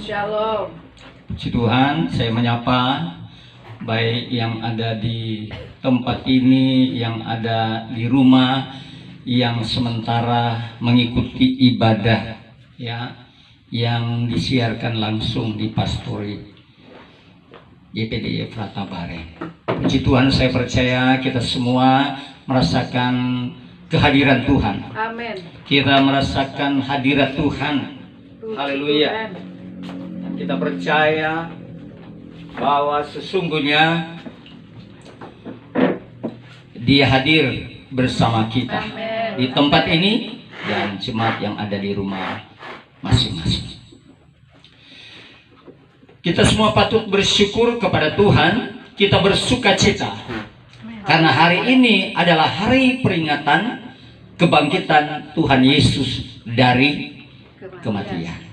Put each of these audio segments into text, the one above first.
Shalom. Puji Tuhan, saya menyapa baik yang ada di tempat ini, yang ada di rumah, yang sementara mengikuti ibadah ya, yang disiarkan langsung di Pastori YPD Efrata Bareng. Puji Tuhan, saya percaya kita semua merasakan kehadiran Tuhan. Amin. Kita merasakan hadirat Tuhan. Haleluya. Kita percaya bahwa sesungguhnya Dia hadir bersama kita. Amen. Di tempat ini dan jemaat yang ada di rumah masing-masing. Kita semua patut bersyukur kepada Tuhan. Kita bersuka cita karena hari ini adalah hari peringatan kebangkitan Tuhan Yesus dari kematian.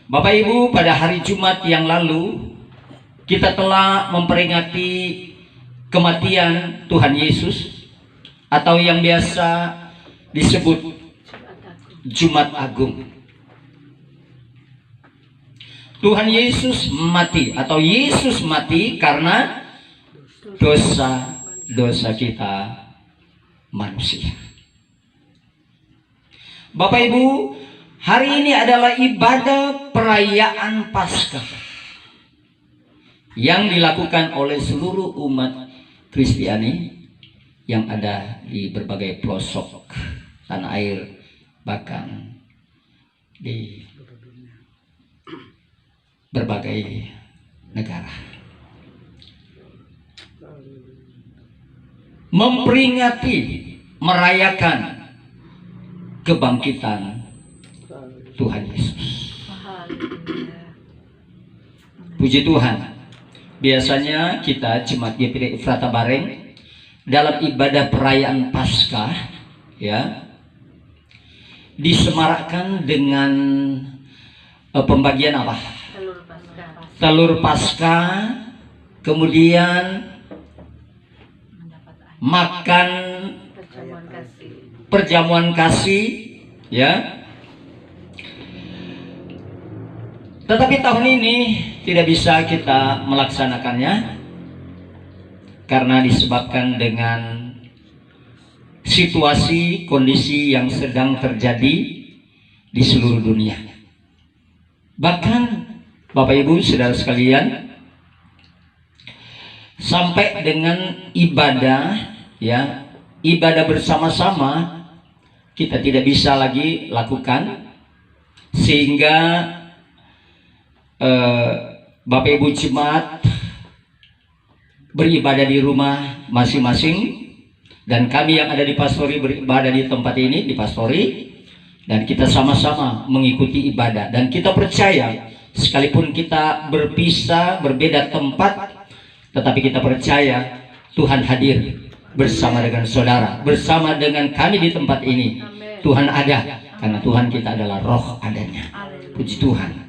Bapak Ibu, pada hari Jumat yang lalu kita telah memperingati kematian Tuhan Yesus atau yang biasa disebut Jumat Agung. Tuhan Yesus mati atau Yesus mati karena dosa-dosa kita manusia. Bapak Ibu, hari ini adalah ibadah perayaan Paskah yang dilakukan oleh seluruh umat Kristiani yang ada di berbagai pelosok tanah air, bahkan di berbagai negara. Memperingati, merayakan kebangkitan Tuhan Yesus. Puji Tuhan. Biasanya kita jemaat YPD Efrata Bareng dalam ibadah perayaan Paskah ya disemarakkan dengan pembagian apa? Telur Paskah, kemudian makan perjamuan kasih ya. Tetapi tahun ini tidak bisa kita melaksanakannya karena disebabkan dengan situasi kondisi yang sedang terjadi di seluruh dunia. Bahkan Bapak Ibu saudara sekalian, sampai dengan ibadah ya, ibadah bersama-sama kita tidak bisa lagi lakukan, sehingga Bapak Ibu jemaat beribadah di rumah masing-masing, dan kami yang ada di Pastori beribadah di tempat ini di Pastori, dan kita sama-sama mengikuti ibadah. Dan kita percaya sekalipun kita berpisah, berbeda tempat, tetapi kita percaya Tuhan hadir bersama dengan saudara, bersama dengan kami di tempat ini. Tuhan ada karena Tuhan kita adalah roh adanya. Puji Tuhan.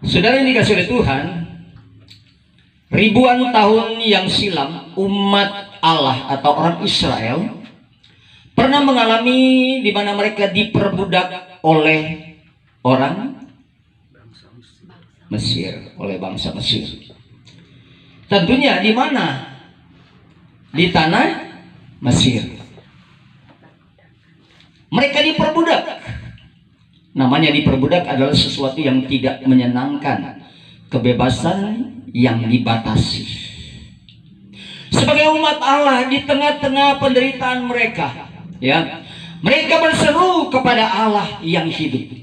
Saudara yang dikasihi oleh Tuhan, ribuan tahun yang silam umat Allah atau orang Israel pernah mengalami di mana mereka diperbudak oleh orang Mesir, oleh bangsa Mesir. Tentunya di mana? Di tanah Mesir. Mereka diperbudak. Namanya diperbudak adalah sesuatu yang tidak menyenangkan, kebebasan yang dibatasi. Sebagai umat Allah di tengah-tengah penderitaan mereka, ya, mereka berseru kepada Allah yang hidup.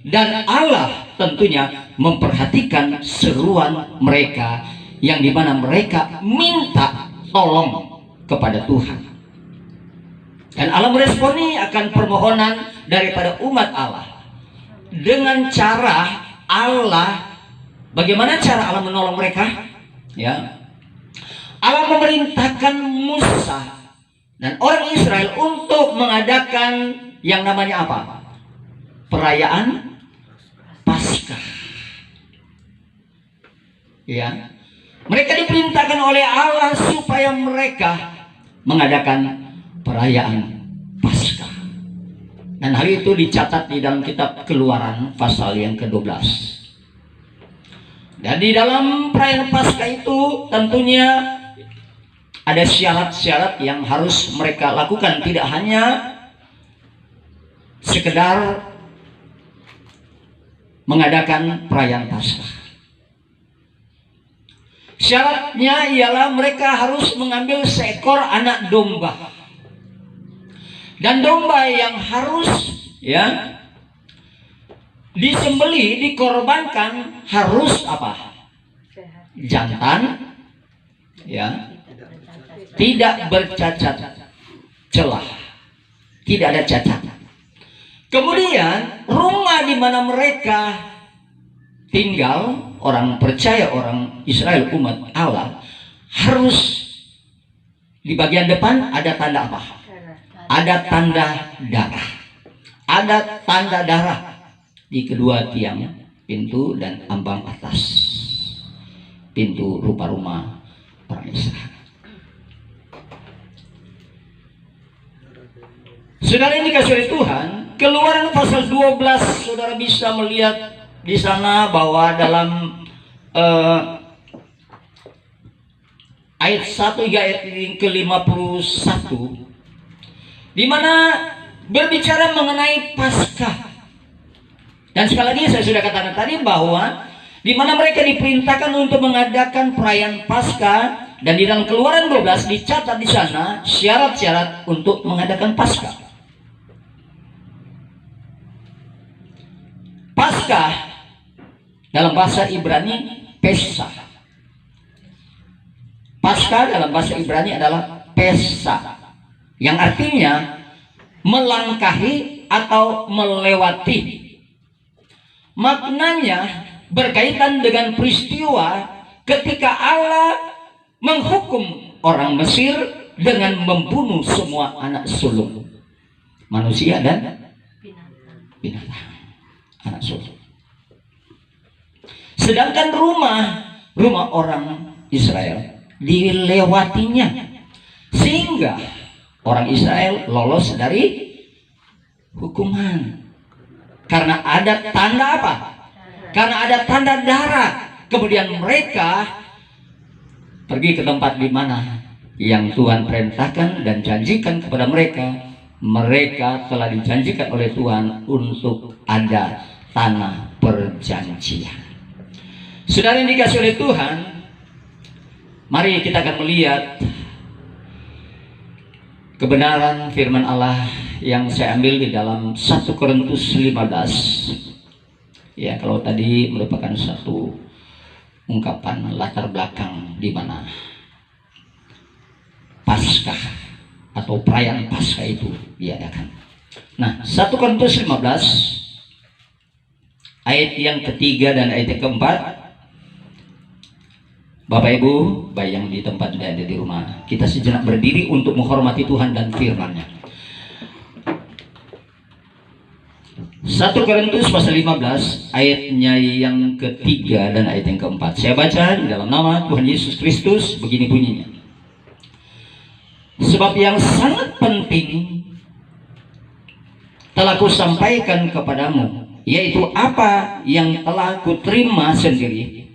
Dan Allah tentunya memperhatikan seruan mereka yang dimana mereka minta tolong kepada Tuhan. Dan Allah meresponi akan permohonan daripada umat Allah dengan cara Allah. Bagaimana cara Allah menolong mereka? Ya, Allah memerintahkan Musa dan orang Israel untuk mengadakan yang namanya apa? Perayaan Paskah. Ya, mereka diperintahkan oleh Allah supaya mereka mengadakan perayaan Paskah. Dan hal itu dicatat di dalam kitab Keluaran pasal yang ke-12. Dan di dalam perayaan Paskah itu tentunya ada syarat-syarat yang harus mereka lakukan. Tidak hanya sekedar mengadakan perayaan Paskah. Syaratnya ialah mereka harus mengambil seekor anak domba. Dan domba yang harus disembelih, dikorbankan harus apa? Jantan, tidak bercacat celah, tidak ada cacat. Kemudian rumah di mana mereka tinggal, orang percaya, orang Israel, umat Allah, harus di bagian depan ada tanda apa? Ada tanda darah. Ada tanda darah di kedua tiang pintu dan ambang atas pintu rupa rumah orang Israel. Saudara ini dikasih oleh Tuhan, Keluaran pasal 12, saudara bisa melihat di sana bahwa dalam ayat 1 hingga ayat ke-51, di mana berbicara mengenai Paskah. Dan sekali lagi saya sudah katakan tadi bahwa di mana mereka diperintahkan untuk mengadakan perayaan Paskah, dan di dalam Keluaran 12 dicatat di sana syarat-syarat untuk mengadakan Paskah. Paskah dalam bahasa Ibrani Pesach. Paskah dalam bahasa Ibrani adalah Pesach, yang artinya melangkahi atau melewati. Maknanya berkaitan dengan peristiwa ketika Allah menghukum orang Mesir dengan membunuh semua anak sulung, manusia dan binatang, anak sulung. Sedangkan rumah orang Israel dilewatinya, sehingga orang Israel lolos dari hukuman. Karena ada tanda apa? Karena ada tanda darah. Kemudian mereka pergi ke tempat di mana yang Tuhan perintahkan dan janjikan kepada mereka. Mereka telah dijanjikan oleh Tuhan untuk ada tanah perjanjian. Saudara yang dikasih oleh Tuhan, mari kita akan melihat kebenaran firman Allah yang saya ambil di dalam 1 Korintus 15. Ya, kalau tadi merupakan satu ungkapan latar belakang di mana Paskah atau perayaan Paskah itu diadakan. Nah, 1 Korintus 15 ayat yang ketiga dan ayat yang keempat. Bapak Ibu, baik yang di tempat dan ada di rumah, kita sejenak berdiri untuk menghormati Tuhan dan firman-Nya. 1 Korintus pasal 15 ayatnya yang ketiga dan ayat yang keempat. Saya baca di dalam nama Tuhan Yesus Kristus, begini bunyinya. Sebab yang sangat penting telah kusampaikan kepadamu, yaitu apa yang telah kuterima sendiri,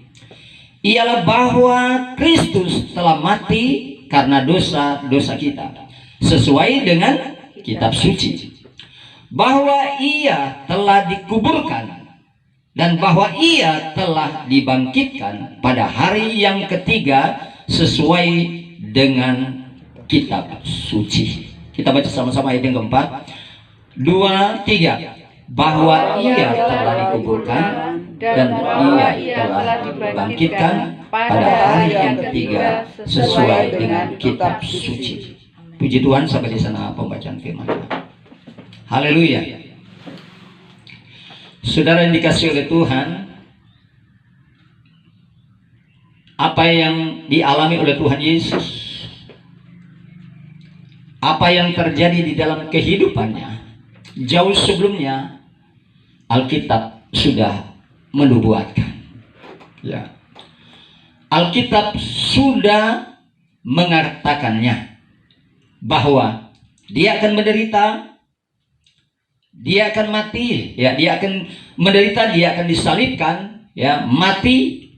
ialah bahwa Kristus telah mati karena dosa-dosa kita, sesuai dengan kitab suci, bahwa Ia telah dikuburkan, dan bahwa Ia telah dibangkitkan pada hari yang ketiga sesuai dengan kitab suci. Kita baca sama-sama ayat yang keempat. 2, 3. Bahwa Ia telah dikuburkan dan Ia telah dibangkitkan pada hari yang ketiga sesuai dengan kitab suci. Puji Tuhan, sampai di sana pembacaan firman Tuhan. Haleluya. Saudara yang dikasih oleh Tuhan, apa yang dialami oleh Tuhan Yesus, apa yang terjadi di dalam kehidupannya, jauh sebelumnya Alkitab sudah menubuatkan. Ya. Alkitab sudah mengatakannya bahwa Dia akan menderita, dia akan mati, ya, dia akan menderita, dia akan disalibkan, ya, mati.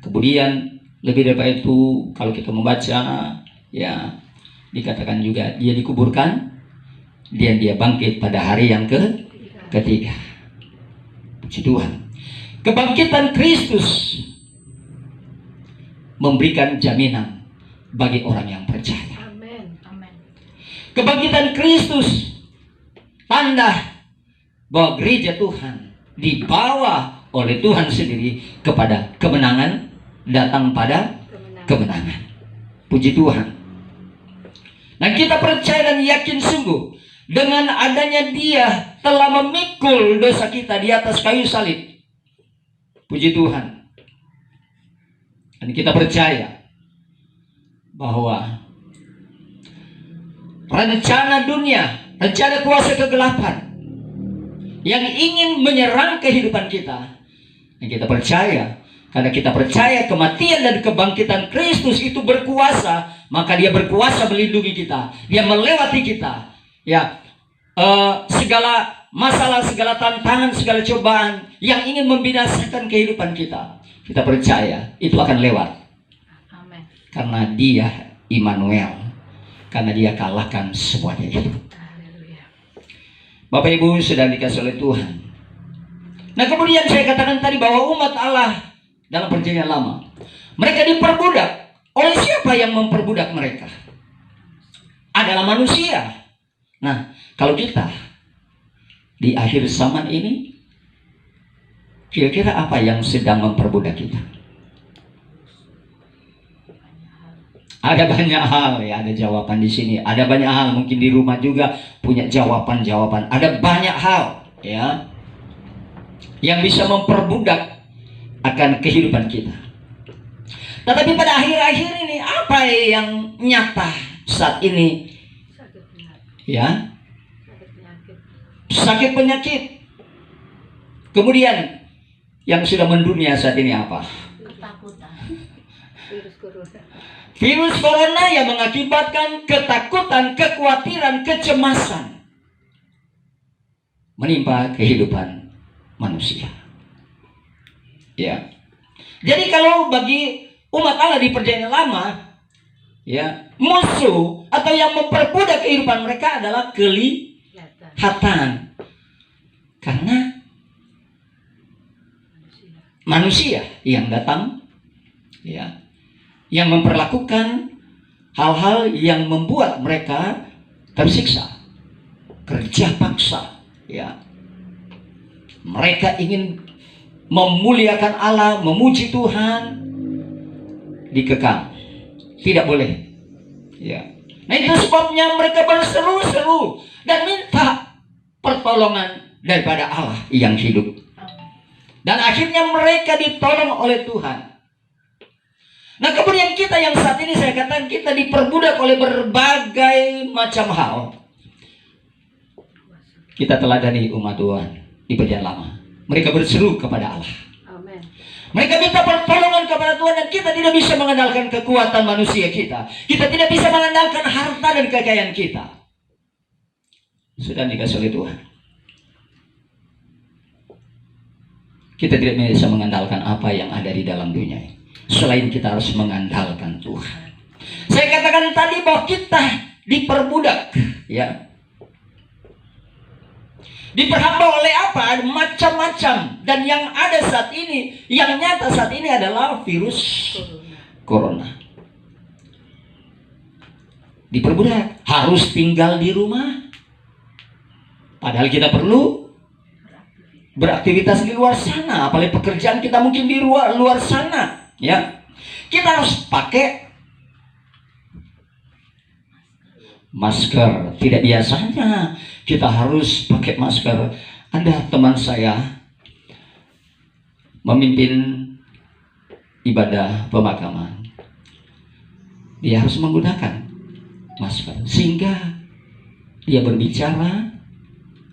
Kemudian lebih daripada itu, kalau kita membaca, ya, dikatakan juga dia dikuburkan, dia bangkit pada hari yang ketiga. Puji Tuhan. Kebangkitan Kristus memberikan jaminan bagi orang yang percaya. Amin. Amin. Kebangkitan Kristus tanda bahwa gereja Tuhan dibawa oleh Tuhan sendiri kepada kemenangan, datang pada kemenangan. Puji Tuhan. Dan kita percaya dan yakin sungguh dengan adanya Dia telah memikul dosa kita di atas kayu salib. Puji Tuhan. Dan kita percaya bahwa rencana dunia, rencana kuasa kegelapan yang ingin menyerang kehidupan kita, dan kita percaya, karena kita percaya kematian dan kebangkitan Kristus itu berkuasa, maka Dia berkuasa melindungi kita. Dia melewati kita, ya, segala masalah, segala tantangan, segala cobaan yang ingin membinasakan kehidupan kita. Kita percaya itu akan lewat. Amin. Karena Dia Immanuel, karena Dia kalahkan semuanya itu. Haleluya. Bapak Ibu sedang dikasih oleh Tuhan. Nah, kemudian saya katakan tadi bahwa umat Allah dalam perjanjian lama, mereka diperbudak. Oleh siapa yang memperbudak mereka? Adalah manusia. Nah, kalau kita di akhir zaman ini, kira-kira apa yang sedang memperbudak kita? Ada banyak hal, ya, ada jawaban di sini. Ada banyak hal, mungkin di rumah juga punya jawaban-jawaban. Ada banyak hal, ya, yang bisa memperbudak akan kehidupan kita. Tetapi pada akhir-akhir ini, apa yang nyata saat ini? Ya, sakit penyakit. Kemudian yang sudah mendunia saat ini apa? Ketakutan. Virus corona yang mengakibatkan ketakutan, kekhawatiran, kecemasan menimpa kehidupan manusia. Ya. Jadi kalau bagi umat Allah di perjanjian lama, ya, musuh atau yang memperbudak kehidupan mereka adalah kelihatan. Karena manusia yang datang, ya, yang memperlakukan hal-hal yang membuat mereka tersiksa, kerja paksa, ya. Mereka ingin memuliakan Allah, memuji Tuhan, dikekang, tidak boleh, ya. Nah, itu sebabnya mereka berseru-seru dan minta pertolongan daripada Allah yang hidup. Dan akhirnya mereka ditolong oleh Tuhan. Nah, kemudian kita yang saat ini saya katakan kita diperbudak oleh berbagai macam hal. Kita teladani umat Tuhan di perjanjian lama. Mereka berseru kepada Allah. Amin. Mereka minta pertolongan kepada Tuhan, dan kita tidak bisa mengandalkan kekuatan manusia kita. Kita tidak bisa mengandalkan harta dan kekayaan kita. Sudah dikasih oleh Tuhan. Kita tidak bisa mengandalkan apa yang ada di dalam dunia ini. Selain kita harus mengandalkan Tuhan. Saya katakan tadi bahwa kita diperbudak, ya, diperhamba oleh apa? Macam-macam. Dan yang ada saat ini, yang nyata saat ini adalah virus corona. Diperbudak, harus tinggal di rumah. Padahal kita perlu beraktivitas di luar sana, apalagi pekerjaan kita mungkin di luar sana, ya. Kita harus pakai masker. Tidak biasanya kita harus pakai masker. Ada teman saya memimpin ibadah pemakaman, dia harus menggunakan masker sehingga dia berbicara,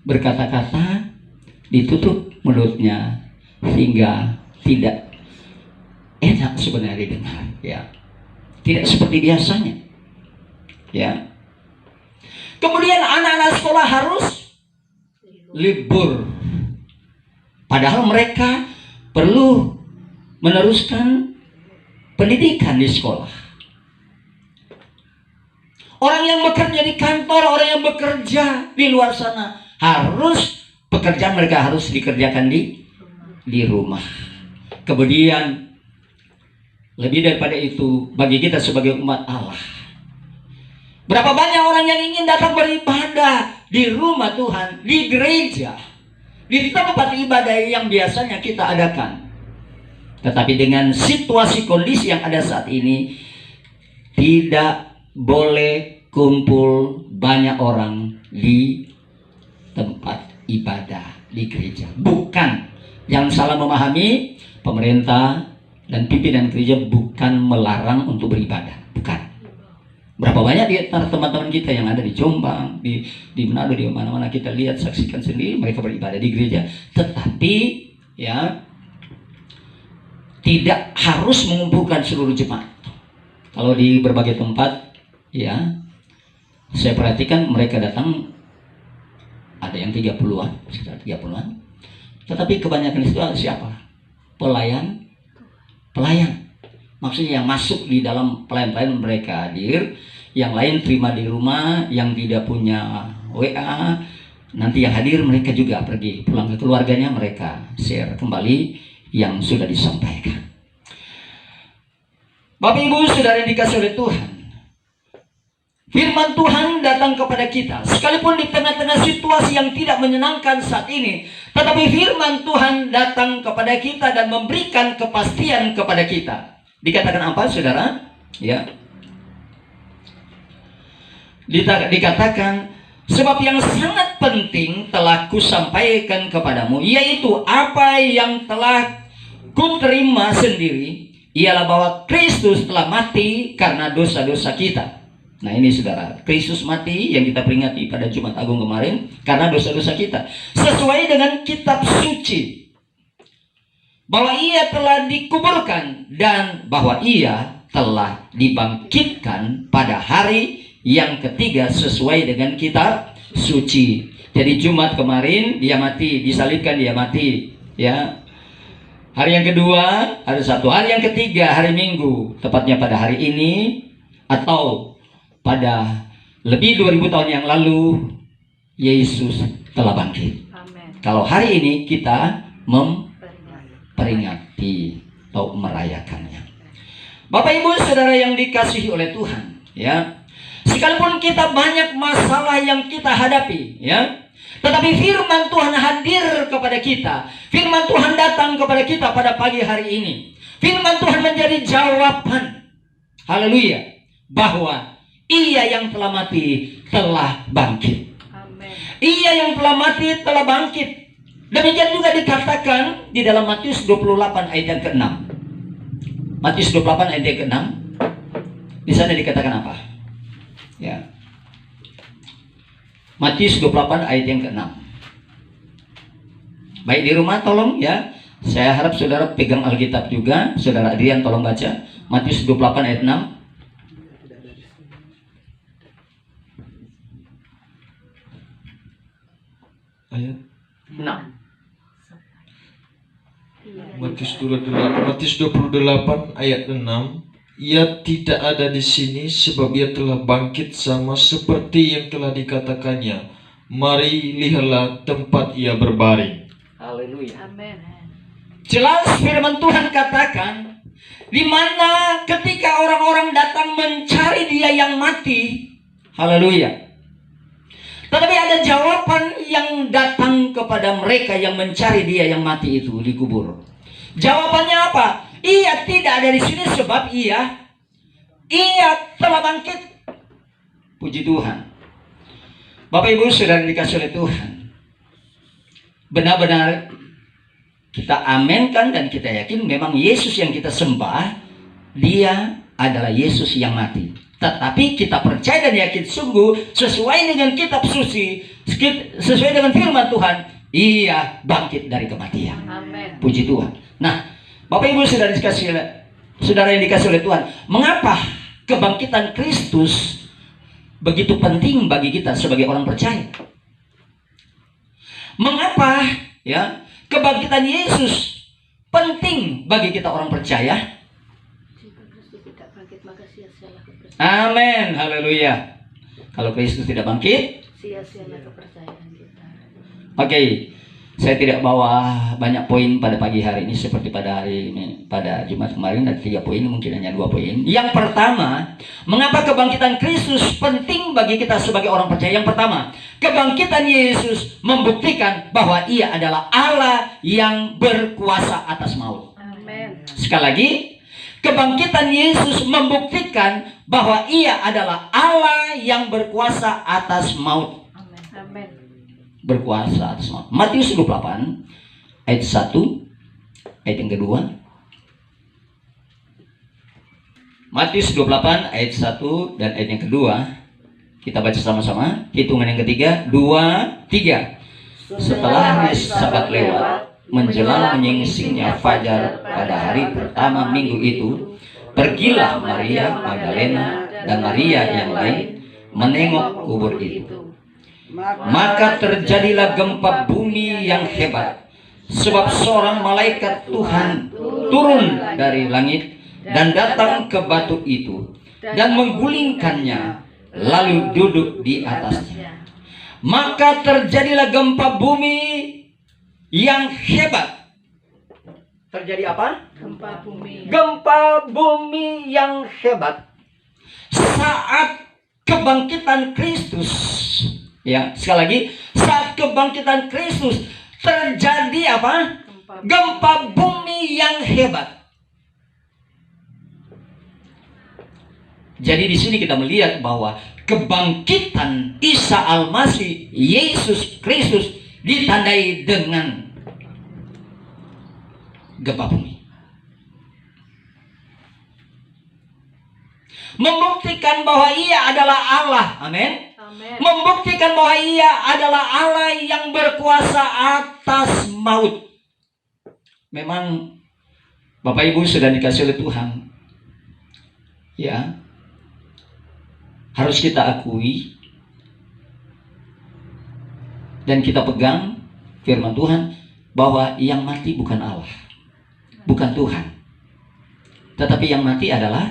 berkata-kata, ditutup mulutnya sehingga tidak enak sebenarnya didengar, ya. Tidak seperti biasanya, ya. Kemudian anak-anak sekolah harus libur. Padahal mereka perlu meneruskan pendidikan di sekolah. Orang yang bekerja di kantor, orang yang bekerja di luar sana, harus pekerjaan mereka harus dikerjakan di rumah. Kemudian lebih daripada itu, bagi kita sebagai umat Allah, berapa banyak orang yang ingin datang beribadah di rumah Tuhan, di gereja, di tempat ibadah yang biasanya kita adakan. Tetapi dengan situasi kondisi yang ada saat ini, tidak boleh kumpul banyak orang di tempat ibadah di gereja. Bukan, yang salah memahami, pemerintah dan pimpinan gereja bukan melarang untuk beribadah, bukan. Berapa banyak di antara teman-teman kita yang ada di Jombang, di Manado, di mana-mana kita lihat, saksikan sendiri, mereka beribadah di gereja. Tetapi ya, tidak harus mengumpulkan seluruh jemaat. Kalau di berbagai tempat, ya, saya perhatikan mereka datang, ada yang 30-an, sekitar 30-an. Tetapi kebanyakan itu siapa? Pelayan. Maksudnya yang masuk di dalam pelayan-pelayan mereka hadir, yang lain terima di rumah, yang tidak punya WA, nanti yang hadir mereka juga pergi pulang ke keluarganya, mereka share kembali yang sudah disampaikan. Bapak Ibu Saudara yang dikasihi oleh Tuhan, firman Tuhan datang kepada kita sekalipun di tengah-tengah situasi yang tidak menyenangkan saat ini, tetapi firman Tuhan datang kepada kita dan memberikan kepastian kepada kita. Dikatakan apa, saudara? Ya, dikatakan, sebab yang sangat penting telah kusampaikan kepadamu, yaitu apa yang telah kuterima sendiri, ialah bahwa Kristus telah mati karena dosa-dosa kita. Nah ini saudara, Kristus mati yang kita peringati pada Jumat Agung kemarin karena dosa-dosa kita, sesuai dengan kitab suci, bahwa ia telah dikuburkan dan bahwa ia telah dibangkitkan pada hari yang ketiga sesuai dengan kitab suci. Jadi Jumat kemarin dia mati, disalibkan, dia mati, ya. Hari yang kedua, hari Sabtu. Hari yang ketiga, hari Minggu, tepatnya pada hari ini atau pada lebih 2000 tahun yang lalu, Yesus telah bangkit. Amen. Kalau hari ini kita memperingati atau merayakannya. Bapak Ibu Saudara yang dikasihi oleh Tuhan, ya. Sekalipun kita banyak masalah yang kita hadapi, ya, tetapi firman Tuhan hadir kepada kita. Firman Tuhan datang kepada kita pada pagi hari ini. Firman Tuhan menjadi jawaban, haleluya, bahwa ia yang telah mati telah bangkit. Amen. Ia yang telah mati telah bangkit. Demikian juga dikatakan di dalam Matius 28 ayat yang ke-6. Matius 28 ayat yang ke-6. Di sana dikatakan apa? Ya. Matius 28 ayat yang ke-6. Baik di rumah tolong ya. Saya harap saudara pegang Alkitab juga. Saudara Adrian tolong baca Matius 28 ayat 6. Ayat 6. Matius 28 ayat 6. Ia tidak ada di sini sebab ia telah bangkit sama seperti yang telah dikatakannya. Mari lihatlah tempat ia berbaring. Haleluya. Amin. Jelas firman Tuhan katakan, di mana ketika orang-orang datang mencari dia yang mati, haleluya. Tetapi ada jawaban yang datang kepada mereka yang mencari dia yang mati itu dikubur. Jawabannya apa? Ia tidak ada di sini sebab ia telah bangkit. Puji Tuhan. Bapak Ibu Saudara dikasih oleh Tuhan, benar-benar kita amenkan dan kita yakin memang Yesus yang kita sembah, dia adalah Yesus yang mati. Tetapi kita percaya dan yakin sungguh sesuai dengan kitab suci, sesuai dengan firman Tuhan, ia bangkit dari kematian. Amen. Puji Tuhan. Nah, Bapak Ibu Saudara yang dikasih oleh Tuhan, mengapa kebangkitan Kristus begitu penting bagi kita sebagai orang percaya? Mengapa ya kebangkitan Yesus penting bagi kita orang percaya? Jika Kristus tidak bangkit, maka sia-sialah kepercayaan. Amin, haleluya. Kalau Kristus tidak bangkit, Sia-sialah kepercayaan kita. oke, saya tidak bawa banyak poin pada pagi hari ini seperti pada hari ini, pada Jumat kemarin ada 3 poin, mungkin hanya 2 poin. Yang pertama, mengapa kebangkitan Kristus penting bagi kita sebagai orang percaya? Yang pertama, kebangkitan Yesus membuktikan bahwa Ia adalah Allah yang berkuasa atas maut. Amin. Sekali lagi, kebangkitan Yesus membuktikan bahwa Ia adalah Allah yang berkuasa atas maut. Amin. Amin. Berkuasa atas maut. Matius 28 ayat 1, ayat yang kedua. Matius 28 ayat 1 dan ayat yang kedua. Kita baca sama-sama. Hitungan yang ketiga, 2, 3. Setelah hari Sabat lewat, menjelang menyingsingnya fajar pada hari pertama minggu itu, pergilah Maria Magdalena dan Maria yang lain menengok kubur itu. Maka terjadilah gempa bumi yang hebat, sebab seorang malaikat Tuhan turun dari langit dan datang ke batu itu dan menggulingkannya, lalu duduk di atasnya. Maka terjadilah gempa bumi yang hebat. Terjadi apa? Gempa bumi. Gempa bumi yang hebat saat kebangkitan Kristus. Ya, sekali lagi, saat kebangkitan Kristus terjadi apa? Gempa bumi yang hebat. Jadi di sini kita melihat bahwa kebangkitan Isa Al-Masih Yesus Kristus ditandai dengan gempa bumi. Membuktikan bahwa Ia adalah Allah. Amin. Amin. Membuktikan bahwa Ia adalah Allah yang berkuasa atas maut. Memang Bapak Ibu sudah dikasih oleh Tuhan. Ya. Harus kita akui dan kita pegang firman Tuhan bahwa yang mati bukan Allah, bukan Tuhan. Tetapi yang mati adalah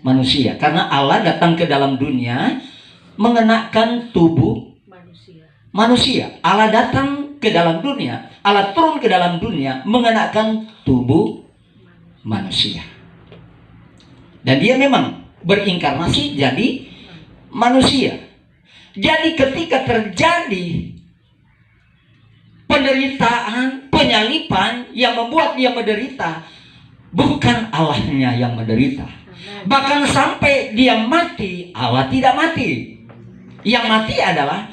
manusia. Karena Allah datang ke dalam dunia mengenakan tubuh manusia. Allah datang ke dalam dunia, Allah turun ke dalam dunia mengenakan tubuh manusia. Dan dia memang berinkarnasi jadi manusia. Jadi ketika terjadi penderitaan, penyalipan yang membuat dia menderita, bukan Allahnya yang menderita. Bahkan sampai dia mati, Allah tidak mati. Yang mati adalah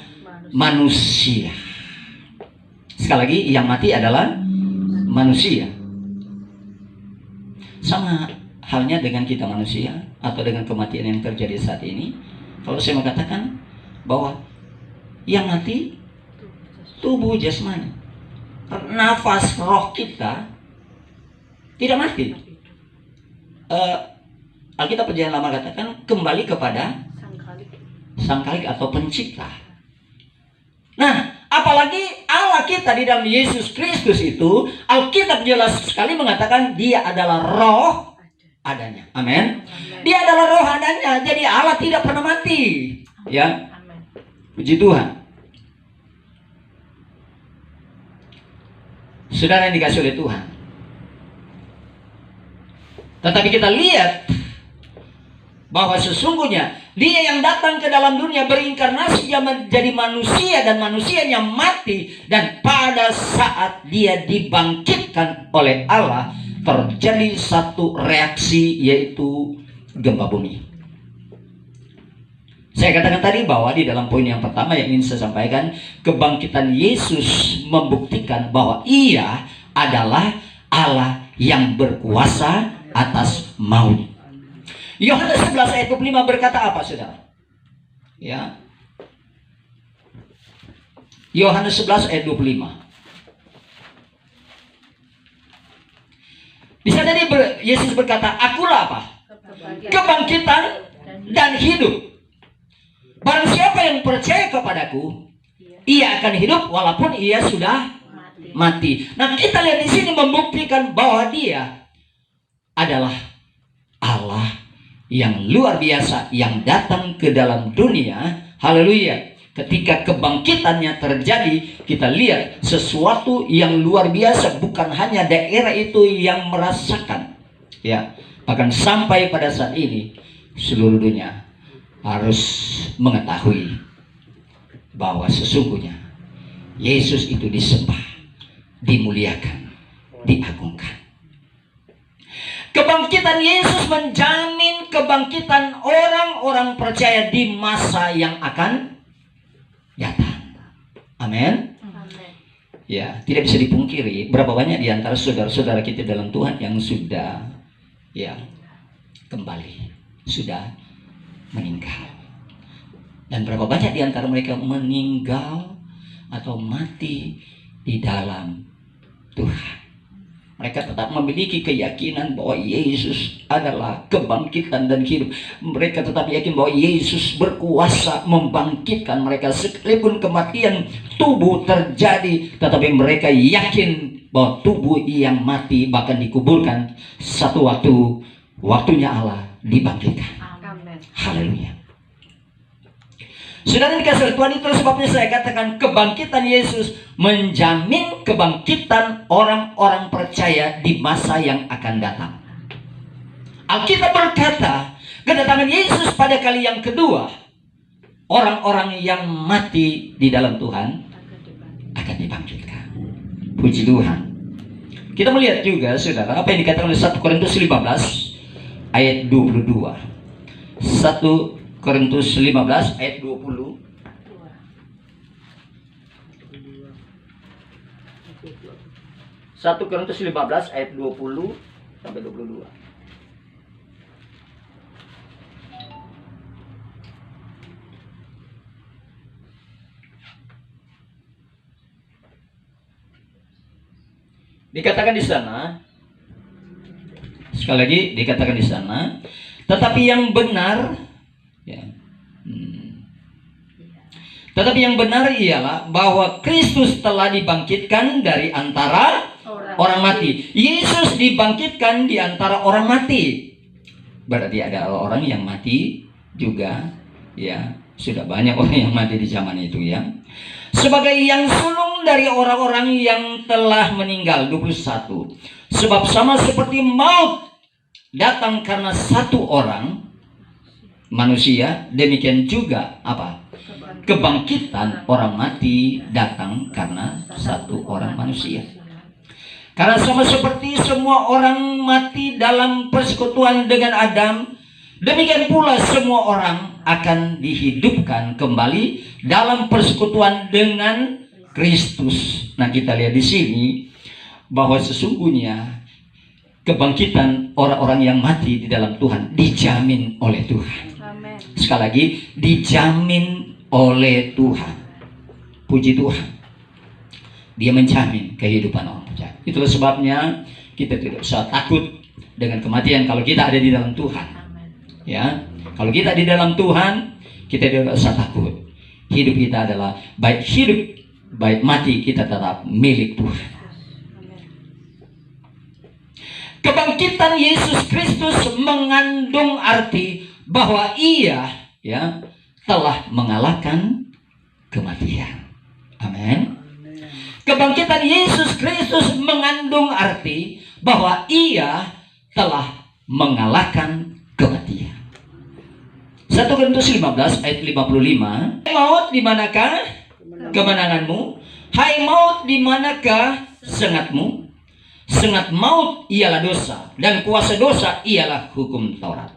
manusia. Sekali lagi, yang mati adalah manusia. Sama halnya dengan kita manusia atau dengan kematian yang terjadi saat ini. Kalau saya mengatakan bahwa yang mati tubuh jasmani, nafas roh kita tidak mati. Alkitab Perjanjian Lama katakan kembali kepada Sang Khalik atau Pencipta. Nah, apalagi Allah kita di dalam Yesus Kristus itu, Alkitab jelas sekali mengatakan Dia adalah roh adanya. Amin. Dia adalah roh adanya. Jadi Allah tidak pernah mati. Ya. Puji Tuhan. Saudara yang dikasih oleh Tuhan. Tetapi kita lihat bahwa sesungguhnya Dia yang datang ke dalam dunia berinkarnasi, Dia menjadi manusia dan manusianya mati, dan pada saat Dia dibangkitkan oleh Allah terjadi satu reaksi, yaitu gempa bumi. Saya katakan tadi bahwa di dalam poin yang pertama yang ingin saya sampaikan, kebangkitan Yesus membuktikan bahwa Ia adalah Allah yang berkuasa atas maut. Yohanes 11 ayat 25 berkata apa, saudara? Ya. Yohanes 11 ayat 25. Di sana Yesus berkata, "Akulah apa? Kebangkitan dan hidup. Barang siapa yang percaya kepadaku, ia akan hidup walaupun ia sudah mati. Nah, kita lihat di sini membuktikan bahwa dia adalah Allah yang luar biasa yang datang ke dalam dunia. Haleluya. Ketika kebangkitannya terjadi, kita lihat sesuatu yang luar biasa. Bukan hanya daerah itu yang merasakan, ya, bahkan sampai pada saat ini seluruh dunia harus mengetahui bahwa sesungguhnya Yesus itu disembah, dimuliakan, diagungkan. Kebangkitan Yesus menjamin kebangkitan orang-orang percaya di masa yang akan datang. Amin. Ya, tidak bisa dipungkiri berapa banyak di antara saudara-saudara kita dalam Tuhan yang sudah kembali, sudah meninggal. Dan berapa banyak di antara mereka meninggal atau mati di dalam Tuhan. Mereka tetap memiliki keyakinan bahwa Yesus adalah kebangkitan dan hidup. Mereka tetap yakin bahwa Yesus berkuasa membangkitkan mereka. Sekalipun kematian tubuh terjadi, tetapi mereka yakin bahwa tubuh yang mati bahkan dikuburkan satu waktu, waktunya Allah dibangkitkan. Haleluya. Saudara dikasih Tuhan, itu sebabnya saya katakan kebangkitan Yesus menjamin kebangkitan orang-orang percaya di masa yang akan datang. Alkitab berkata, kedatangan Yesus pada kali yang kedua, orang-orang yang mati di dalam Tuhan akan dibangkitkan. Puji Tuhan. Kita melihat juga, saudara, apa yang dikatakan oleh 1 Korintus 15 ayat 22. 1 Korintus 15 ayat 20. 1 Korintus 15 ayat 20 sampai 22. Dikatakan di sana, sekali lagi dikatakan di sana, tetapi yang benar, ya. Tetapi yang benar ialah bahwa Kristus telah dibangkitkan dari antara orang mati. Yesus dibangkitkan di antara orang mati. Berarti ada orang yang mati juga, ya. Sudah banyak orang yang mati di zaman itu, ya. Sebagai yang sulung dari orang-orang yang telah meninggal. 21. Sebab sama seperti maut datang karena satu orang manusia, demikian juga apa? Kebangkitan orang mati datang karena satu orang manusia. Karena sama seperti semua orang mati dalam persekutuan dengan Adam, demikian pula semua orang akan dihidupkan kembali dalam persekutuan dengan Kristus. Nah, kita lihat di sini bahwa sesungguhnya kebangkitan orang-orang yang mati di dalam Tuhan dijamin oleh Tuhan. Sekali lagi, dijamin oleh Tuhan. Puji Tuhan. Dia menjamin kehidupan orang percaya. Itulah sebabnya kita tidak usah takut dengan kematian kalau kita ada di dalam Tuhan. Ya, kalau kita di dalam Tuhan, kita tidak usah takut. Hidup kita adalah baik hidup, baik mati, kita tetap milik Tuhan. Kebangkitan Yesus Kristus mengandung arti bahwa ia, ya, telah mengalahkan kematian. Amin. Kebangkitan Yesus Kristus mengandung arti bahwa ia telah mengalahkan kematian. 1 Korintus 15 ayat 55. Hai maut, di manakah kemenanganmu? Hai maut, di manakah sengatmu? Sengat maut ialah dosa, dan kuasa dosa ialah hukum Taurat.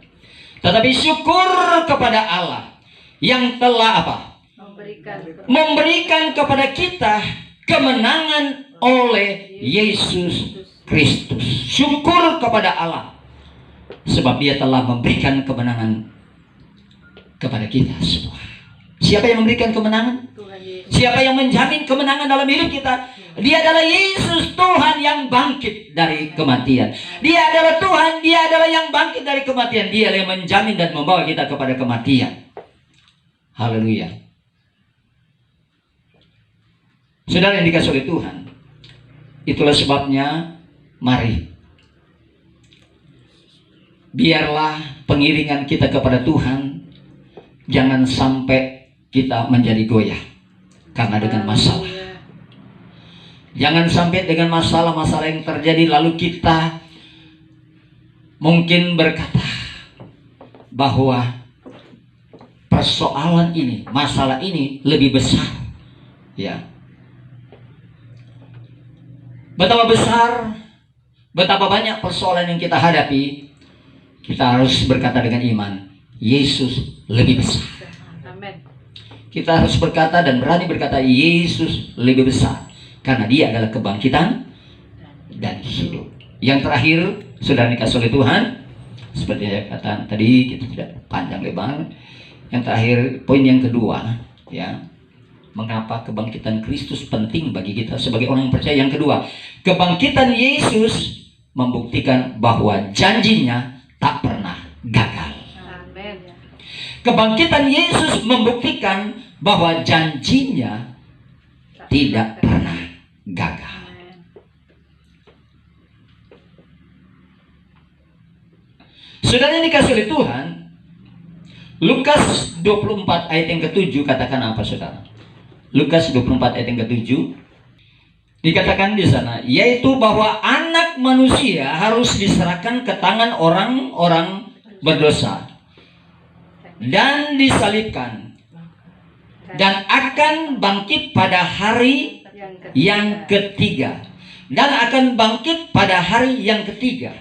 Tetapi syukur kepada Allah yang telah apa? Memberikan kepada kita kemenangan oleh Yesus Kristus. Syukur kepada Allah, sebab Dia telah memberikan kemenangan kepada kita semua. Siapa yang memberikan kemenangan? Siapa yang menjamin kemenangan dalam hidup kita? Dia adalah Yesus, Tuhan yang bangkit dari kematian. Dia adalah Tuhan, Dia adalah yang bangkit dari kematian. Dia yang menjamin dan membawa kita kepada kematian. Haleluya. Saudara yang dikasih oleh Tuhan, itulah sebabnya mari biarlah pengiringan kita kepada Tuhan jangan sampai kita menjadi goyah karena dengan masalah. Jangan sampai dengan masalah-masalah yang terjadi lalu kita mungkin berkata bahwa persoalan ini, masalah ini lebih besar. Ya. Betapa besar, betapa banyak persoalan yang kita hadapi, kita harus berkata dengan iman, Yesus lebih besar. Amin. Kita harus berkata dan berani berkata, Yesus lebih besar. Karena dia adalah kebangkitan dan hidup. Yang terakhir, saudara dikasih oleh Tuhan, seperti saya katakan tadi, kita tidak panjang lebar. Yang terakhir, poin yang kedua, ya, mengapa kebangkitan Kristus penting bagi kita sebagai orang yang percaya. Yang kedua, kebangkitan Yesus membuktikan bahwa janjinya tak pernah gagal. Amin. Kebangkitan Yesus membuktikan bahwa janjinya tidak pernah gagal. Saudara yang dikasih oleh Tuhan, Lukas 24 ayat yang ke-7 katakan apa, saudara? Lukas 24 ayat yang ke-7 dikatakan di sana, yaitu bahwa anak manusia harus diserahkan ke tangan orang-orang berdosa dan disalibkan dan akan bangkit pada hari yang ketiga. Dan akan bangkit pada hari yang ketiga.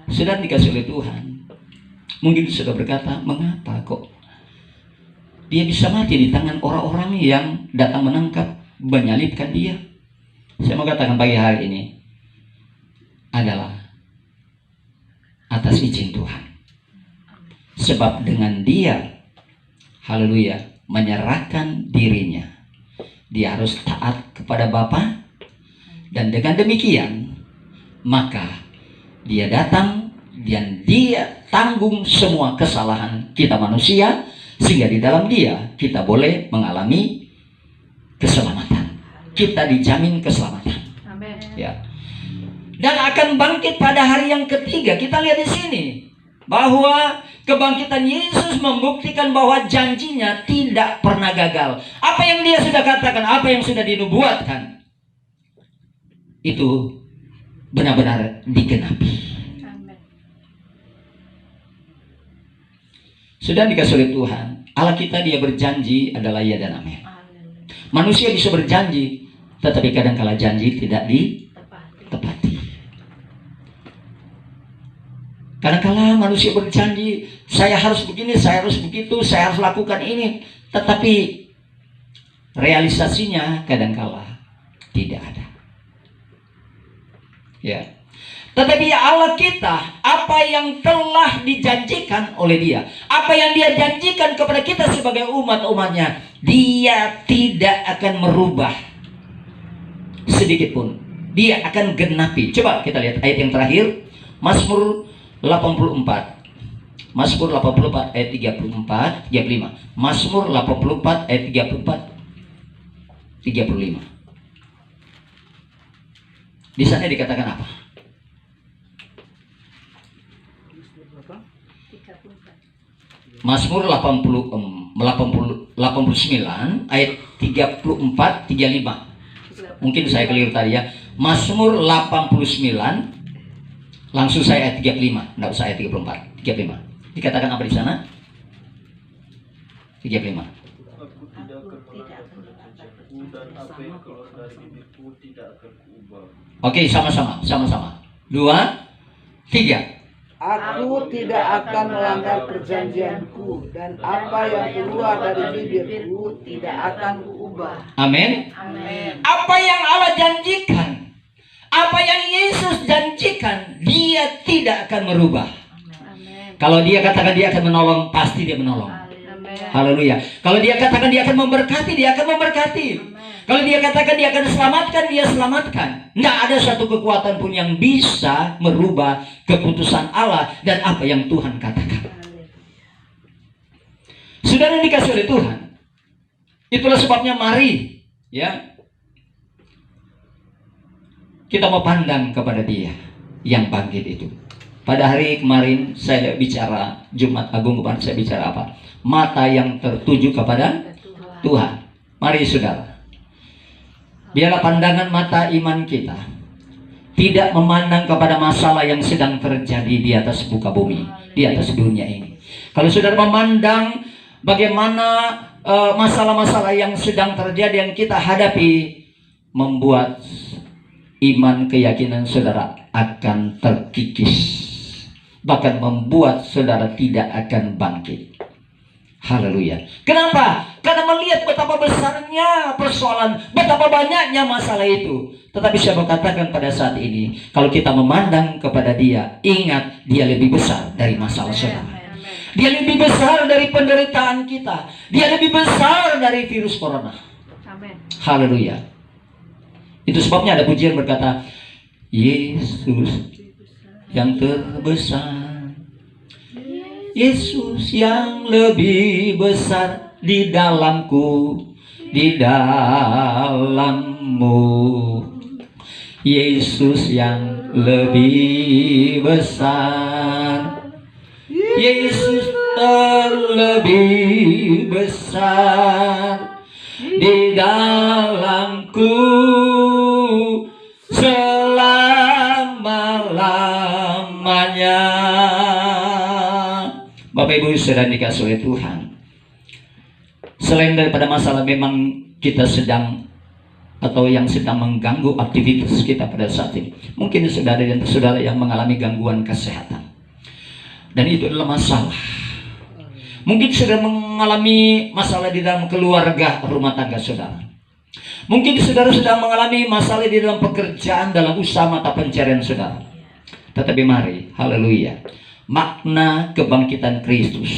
Sudah dikasih oleh Tuhan. Mungkin sudah berkata, mengapa kok dia bisa mati di tangan orang-orang yang datang menangkap, menyalibkan dia? Saya mau katakan pagi hari ini adalah atas izin Tuhan. Sebab dengan dia, haleluya, menyerahkan dirinya, dia harus taat kepada Bapa. Dan dengan demikian, maka dia datang dan dia tanggung semua kesalahan kita manusia, sehingga di dalam dia kita boleh mengalami keselamatan. Kita dijamin keselamatan. Amin. Ya. Dan akan bangkit pada hari yang ketiga. Kita lihat di sini bahwa kebangkitan Yesus membuktikan bahwa janjinya tidak pernah gagal. Apa yang dia sudah katakan, apa yang sudah dinubuatkan, itu benar-benar digenapi. Amin. Sudah dikasih oleh Tuhan, Allah kita dia berjanji adalah ya dan amin. Manusia bisa berjanji, tetapi kadang-kala janji tidak ditepati. Kadang-kala manusia berjanji, saya harus begini, saya harus begitu, saya harus lakukan ini, tetapi realisasinya kadang-kala tidak ada. Ya. Tetapi Allah kita, apa yang telah dijanjikan oleh dia, apa yang dia janjikan kepada kita sebagai umat-umatnya, dia tidak akan merubah sedikit pun. Dia akan genapi. Coba kita lihat ayat yang terakhir, Mazmur 84. Mazmur 84 ayat 34, 35. Mazmur 84 ayat 34, 35. Di sana dikatakan apa? 34. Mazmur 89 ayat 34, 35. Mungkin saya keliru tadi ya. Mazmur 89 langsung saya ayat 35, enggak usah ayat 34, 35. Dikatakan apa di sana? 35. Aku tidak akan melanggar perjanjianku dan apa yang keluar dari bibirku tidak akan kuubah. Oke, sama-sama. 2, 3. Aku tidak akan melanggar perjanjianku, dan apa yang keluar dari bibirku tidak akan kuubah. Amin. Amin. Apa yang Allah janjikan, apa yang Yesus janjikan, dia tidak akan merubah. Amin. Kalau dia katakan dia akan menolong, pasti dia menolong. Amin. Haleluya. Kalau dia katakan dia akan memberkati, dia akan memberkati. Kalau dia katakan dia akan selamatkan, dia selamatkan. Tidak ada satu kekuatan pun yang bisa merubah keputusan Allah dan apa yang Tuhan katakan. Saudara yang dikasih oleh Tuhan, itulah sebabnya mari, ya, kita mau pandang kepada Dia yang bangkit itu. Pada hari kemarin saya bicara, Jumat Agung kemarin saya bicara apa? Mata yang tertuju kepada Tuhan. Mari saudara, biarlah pandangan mata iman kita tidak memandang kepada masalah yang sedang terjadi di atas muka bumi, di atas dunia ini. Kalau saudara memandang bagaimana masalah-masalah yang sedang terjadi, yang kita hadapi, membuat iman keyakinan saudara akan terkikis, bahkan membuat saudara tidak akan bangkit. Haleluya. Kenapa? Karena melihat betapa besarnya persoalan, betapa banyaknya masalah itu. Tetapi saya mau katakan pada saat ini, kalau kita memandang kepada Dia, ingat Dia lebih besar dari masalah saudara. Dia lebih besar dari penderitaan kita. Dia lebih besar dari virus corona. Haleluya. Itu sebabnya ada pujian berkata, Yesus yang terbesar, Yesus yang lebih besar di dalamku, di dalammu. Yesus yang lebih besar, Yesus terlebih besar di dalamku selama-lamanya. Bapak Ibu saudara dikasih oleh Tuhan, selain daripada masalah memang kita sedang atau yang sedang mengganggu aktivitas kita pada saat ini, mungkin saudara dan saudara yang mengalami gangguan kesehatan, dan itu adalah masalah. Mungkin saudara mengalami masalah di dalam keluarga rumah tangga saudara. Mungkin saudara sedang mengalami masalah di dalam pekerjaan, dalam usaha mata pencarian saudara. Tetapi mari, haleluya, makna kebangkitan Kristus,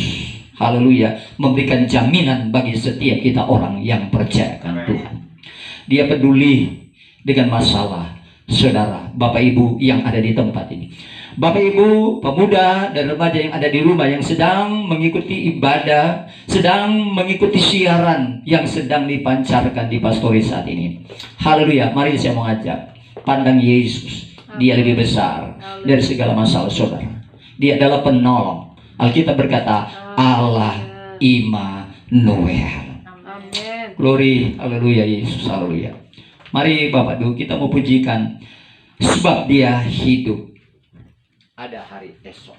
haleluya, memberikan jaminan bagi setiap kita orang yang percaya akan Tuhan. Dia peduli dengan masalah saudara, Bapak Ibu yang ada di tempat ini. Bapak Ibu, pemuda dan remaja yang ada di rumah, yang sedang mengikuti ibadah, sedang mengikuti siaran yang sedang dipancarkan di pastori saat ini. Haleluya, mari saya mau ajak, pandang Yesus. Dia lebih besar dari segala masalah saudara. Dia adalah penolong. Alkitab berkata, Allah Immanuel. Glory, haleluya Yesus, haleluya. Mari Bapak Ibu, kita mau pujikan, sebab Dia hidup. Ada hari esok.